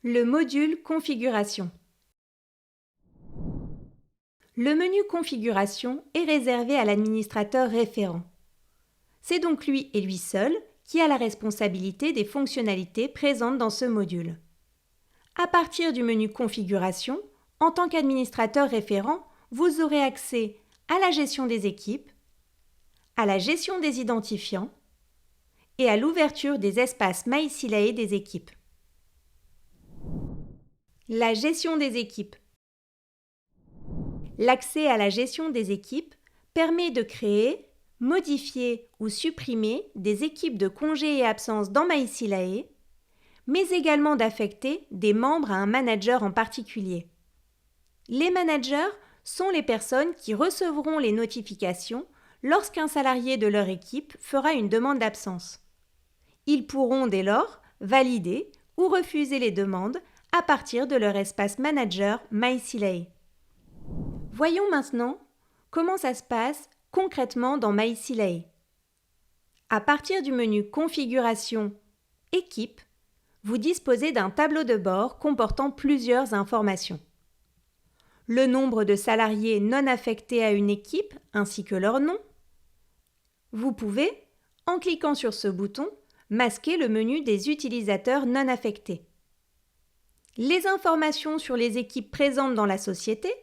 Le module Configuration. Le menu Configuration est réservé à l'administrateur référent. C'est donc lui et lui seul qui a la responsabilité des fonctionnalités présentes dans ce module. À partir du menu Configuration, en tant qu'administrateur référent, vous aurez accès à la gestion des équipes, à la gestion des identifiants et à l'ouverture des espaces MySilae des équipes. La gestion des équipes. L'accès à la gestion des équipes permet de créer, modifier ou supprimer des équipes de congés et absences dans MySilae, mais également d'affecter des membres à un manager en particulier. Les managers sont les personnes qui recevront les notifications lorsqu'un salarié de leur équipe fera une demande d'absence. Ils pourront dès lors valider ou refuser les demandes à partir de leur espace manager MySilae. Voyons maintenant comment ça se passe concrètement dans MySilae. À partir du menu Configuration Équipe, vous disposez d'un tableau de bord comportant plusieurs informations. Le nombre de salariés non affectés à une équipe ainsi que leur nom. Vous pouvez, en cliquant sur ce bouton, masquer le menu des utilisateurs non affectés. Les informations sur les équipes présentes dans la société,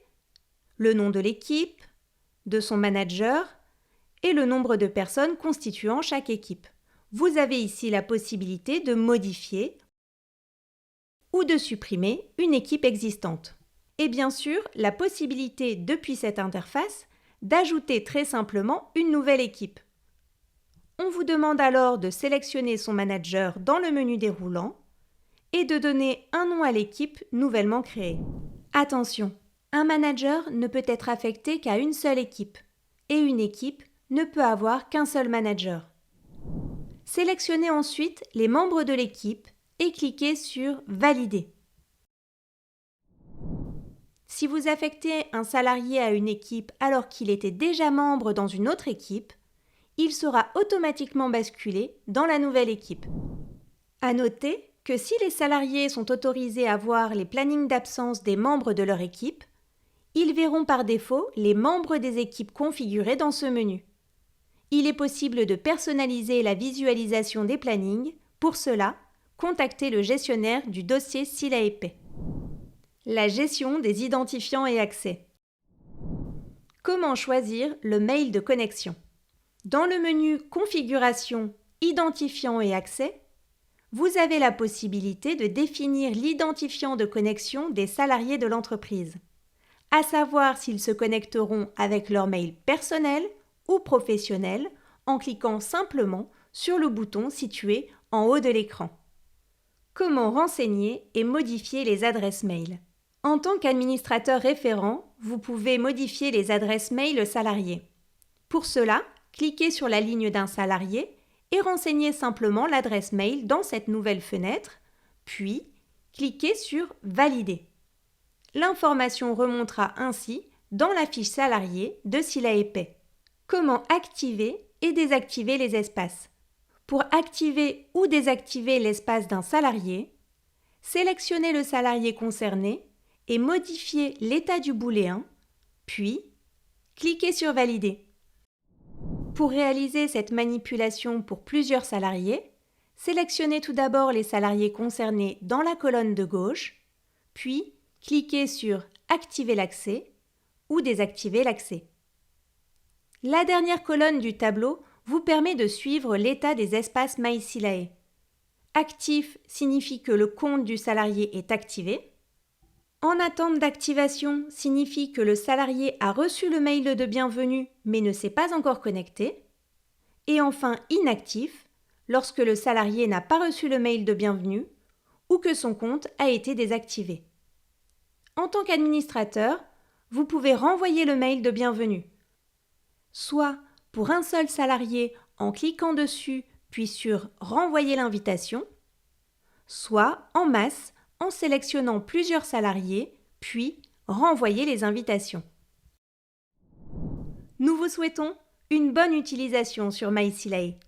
le nom de l'équipe, de son manager et le nombre de personnes constituant chaque équipe. Vous avez ici la possibilité de modifier ou de supprimer une équipe existante. Et bien sûr, la possibilité depuis cette interface d'ajouter très simplement une nouvelle équipe. On vous demande alors de sélectionner son manager dans le menu déroulant et de donner un nom à l'équipe nouvellement créée. Attention, un manager ne peut être affecté qu'à une seule équipe et une équipe ne peut avoir qu'un seul manager. Sélectionnez ensuite les membres de l'équipe et cliquez sur « Valider ». Si vous affectez un salarié à une équipe alors qu'il était déjà membre dans une autre équipe, il sera automatiquement basculé dans la nouvelle équipe. À noter que si les salariés sont autorisés à voir les plannings d'absence des membres de leur équipe, ils verront par défaut les membres des équipes configurées dans ce menu. Il est possible de personnaliser la visualisation des plannings. Pour cela, contactez le gestionnaire du dossier SILAEP. La gestion des identifiants et accès. Comment choisir le mail de connexion? Dans le menu Configuration, Identifiants et accès, vous avez la possibilité de définir l'identifiant de connexion des salariés de l'entreprise, à savoir s'ils se connecteront avec leur mail personnel ou professionnel en cliquant simplement sur le bouton situé en haut de l'écran. Comment renseigner et modifier les adresses mail? En tant qu'administrateur référent, vous pouvez modifier les adresses mail salariés. Pour cela, cliquez sur la ligne d'un salarié et renseignez simplement l'adresse mail dans cette nouvelle fenêtre, puis cliquez sur « Valider ». L'information remontera ainsi dans la fiche salarié de SILAEP. Comment activer et désactiver les espaces? Pour activer ou désactiver l'espace d'un salarié, sélectionnez le salarié concerné et modifiez l'état du booléen, puis cliquez sur « Valider ». Pour réaliser cette manipulation pour plusieurs salariés, sélectionnez tout d'abord les salariés concernés dans la colonne de gauche, puis cliquez sur « Activer l'accès » ou « Désactiver l'accès ». La dernière colonne du tableau vous permet de suivre l'état des espaces MySilae. Actif signifie que le compte du salarié est activé. En attente d'activation signifie que le salarié a reçu le mail de bienvenue mais ne s'est pas encore connecté. Et enfin inactif, lorsque le salarié n'a pas reçu le mail de bienvenue ou que son compte a été désactivé. En tant qu'administrateur, vous pouvez renvoyer le mail de bienvenue, soit pour un seul salarié en cliquant dessus puis sur « Renvoyer l'invitation », soit en masse en sélectionnant plusieurs salariés, puis renvoyer les invitations. Nous vous souhaitons une bonne utilisation sur MySilae.